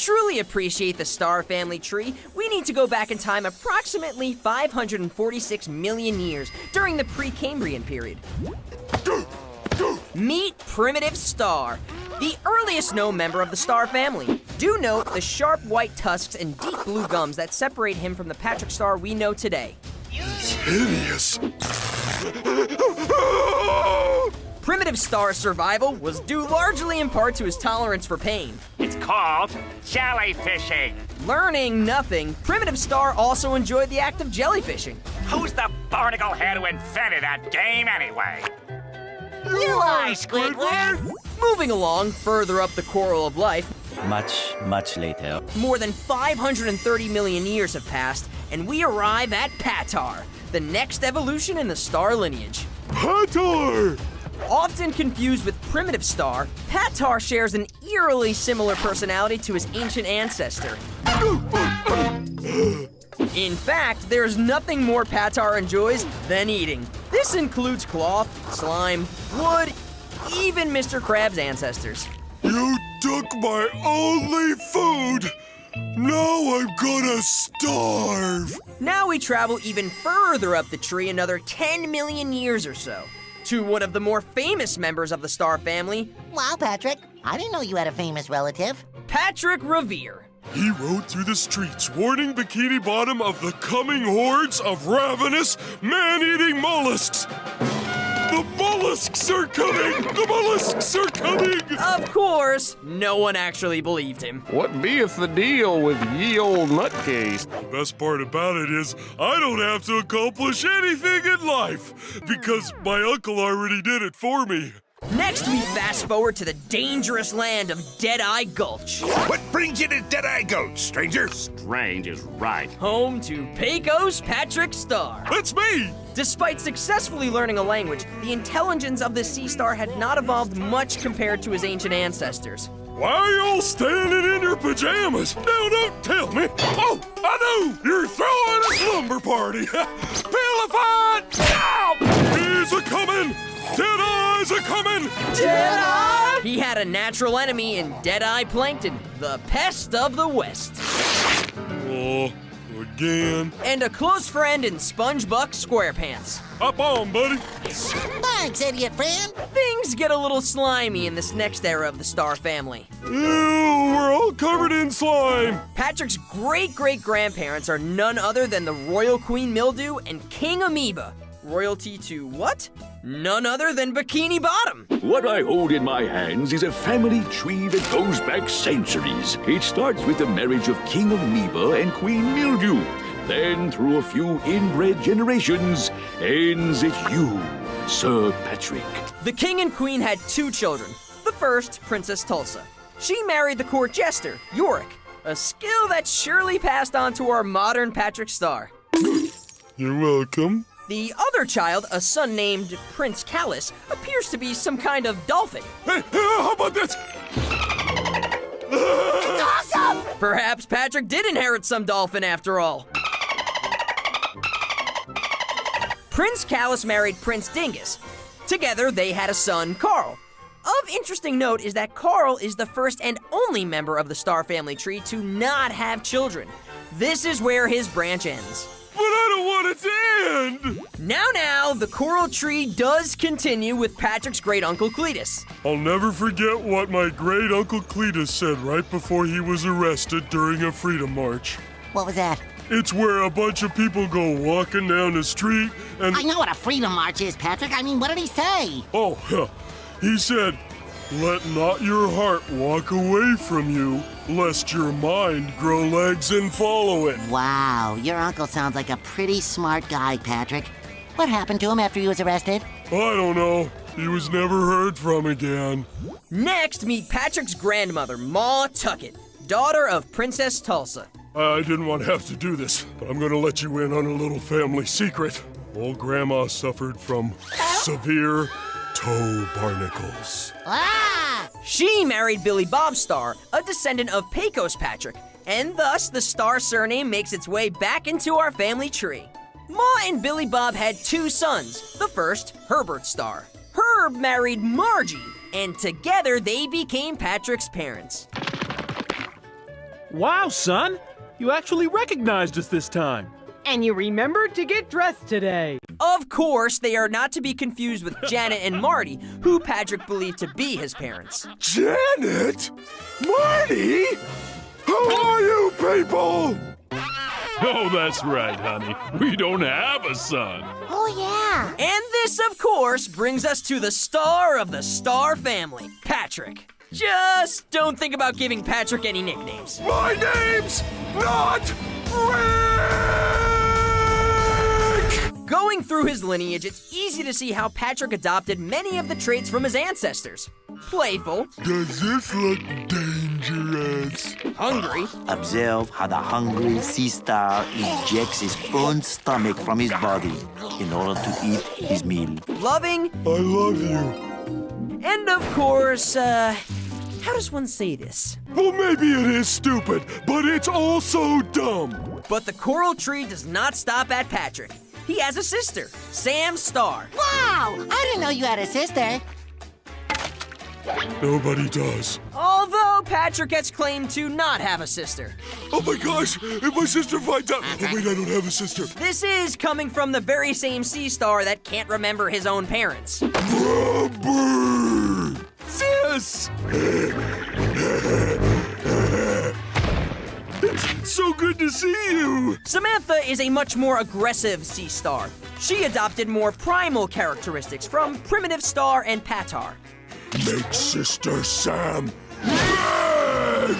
truly appreciate the star family tree, we need to go back in time approximately 546 million years during the Precambrian period. Meet Primitive Star, the earliest known member of the star family. Do note the sharp white tusks and deep blue gums that separate him from the Patrick star we know today. He's hideous. Primitive Star's survival was due largely in part to his tolerance for pain. It's called jellyfishing. Learning nothing, Primitive Star also enjoyed the act of jellyfishing. Who's the barnacle head who invented that game anyway? You are, Squidward! Moving along further up the coral of life, Much later. more than 530 million years have passed, and we arrive at Patar, the next evolution in the star lineage. Patar! Often confused with Primitive Star, Patar shares an eerily similar personality to his ancient ancestor. In fact, there's nothing more Patar enjoys than eating. This includes cloth, slime, wood, even Mr. Krabs' ancestors. You took my only food! Now I'm gonna starve! Now we travel even further up the tree, another 10 million years or so, to one of the more famous members of the star family, Wow, Patrick. I didn't know you had a famous relative. Patrick Revere. He rode through the streets warning Bikini Bottom of the coming hordes of ravenous, man-eating mollusks. The mollusks are coming! The mollusks are coming! Of course, no one actually believed him. What beeth the deal with ye old nutcase? The best part about it is I don't have to accomplish anything in life because my uncle already did it for me. Next, we fast forward to the dangerous land of Deadeye Gulch, What brings you to Deadeye Gulch, stranger? Strange is right. home to Pecos Patrick Star. That's me! Despite successfully learning a language, the intelligence of the sea star had not evolved much compared to his ancient ancestors. Why are you all standing in your pajamas? Now don't tell me. Oh, I know! You're throwing a slumber party. Pillified! Now! He's a-coming! Deadeye's a-coming! Deadeye? He had a natural enemy in Deadeye Plankton, the pest of the West. Oh, again. And a close friend in Spongebob SquarePants. Hop on, buddy. Thanks, idiot friend. Things get a little slimy in this next era of the Star family. Ew, we're all covered in slime. Patrick's great-great-grandparents are none other than the Royal Queen Mildew and King Amoeba. Royalty to what? None other than Bikini Bottom. What I hold in my hands is a family tree that goes back centuries. It starts with the marriage of King Amoeba and Queen Mildew. Then, through a few inbred generations, ends at you, Sir Patrick. The king and queen had 2 children. The first, Princess Tulsa. She married the court jester, Yorick, a skill that surely passed on to our modern Patrick Star. You're welcome. The other child, a son named Prince Callus, appears to be some kind of dolphin. Hey, how about this? It's awesome! Perhaps Patrick did inherit some dolphin after all. Prince Callus married Prince Dingus. Together, they had a son, Carl. Of interesting note is that Carl is the first and only member of the Star family tree to not have children. This is where his branch ends. But I don't want it to end! Now, the coral tree does continue with Patrick's great-uncle Cletus. I'll never forget what my great-uncle Cletus said right before he was arrested during a freedom march. What was that? It's where a bunch of people go walking down the street and... I know what a freedom march is, Patrick. I mean, what did he say? Oh, he said, "Let not your heart walk away from you, lest your mind grow legs and follow it." Wow, your uncle sounds like a pretty smart guy, Patrick. What happened to him after he was arrested? I don't know. He was never heard from again. Next, meet Patrick's grandmother, Ma Tuckett, daughter of Princess Tulsa. I didn't want to have to do this, but I'm gonna let you in on a little family secret. Old Grandma suffered from severe toe barnacles. Ah! She married Billy Bob Star, a descendant of Pecos Patrick, and thus the Star surname makes its way back into our family tree. Ma and Billy Bob had 2 sons. The first, Herbert Star. Herb married Margie, and together they became Patrick's parents. Wow, son! You actually recognized us this time. And you remembered to get dressed today. Of course, they are not to be confused with Janet and Marty, who Patrick believed to be his parents. Janet? Marty? How are you people? Oh, that's right, honey. We don't have a son. Oh, yeah. And this, of course, brings us to the star of the Star family, Patrick. Just don't think about giving Patrick any nicknames. My name's not Rick! Going through his lineage, it's easy to see how Patrick adopted many of the traits from his ancestors. Playful, Does this look dangerous? hungry, Observe how the hungry sea star ejects his own stomach from his body in order to eat his meal. loving, I love you. and of course, how does one say this? Well, maybe it is stupid, but it's also dumb. But the coral tree does not stop at Patrick. He has a sister, Sam Star. Wow! I didn't know you had a sister. Nobody does. Although Patrick has claimed to not have a sister. Oh my gosh, if my sister finds out. Oh wait, I don't have a sister. This is coming from the very same sea star that can't remember his own parents. Rubber! Sis! It's so good to see you! Samantha is a much more aggressive sea star. She adopted more primal characteristics from Primitive Star and Patar. Make Sister Sam mad!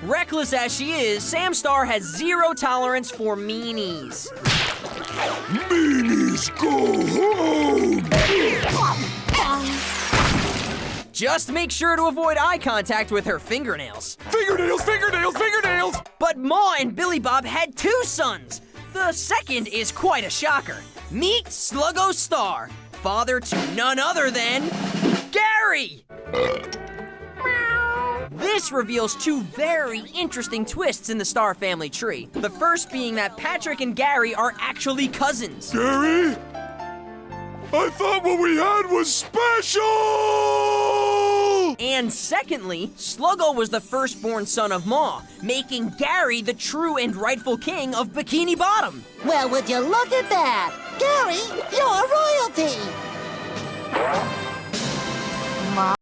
Reckless as she is, Sam Star has zero tolerance for meanies. Meanies go home! Just make sure to avoid eye contact with her fingernails. Fingernails, fingernails, fingernails! But Ma and Billy Bob had two sons. The second is quite a shocker. Meet Sluggo Star, father to none other than Gary! This reveals two very interesting twists in the Star family tree. The first being that Patrick and Gary are actually cousins. Gary? I thought what we had was special! And secondly, Sluggo was the firstborn son of Ma, making Gary the true and rightful king of Bikini Bottom. Well, would you look at that? Gary, you're royalty!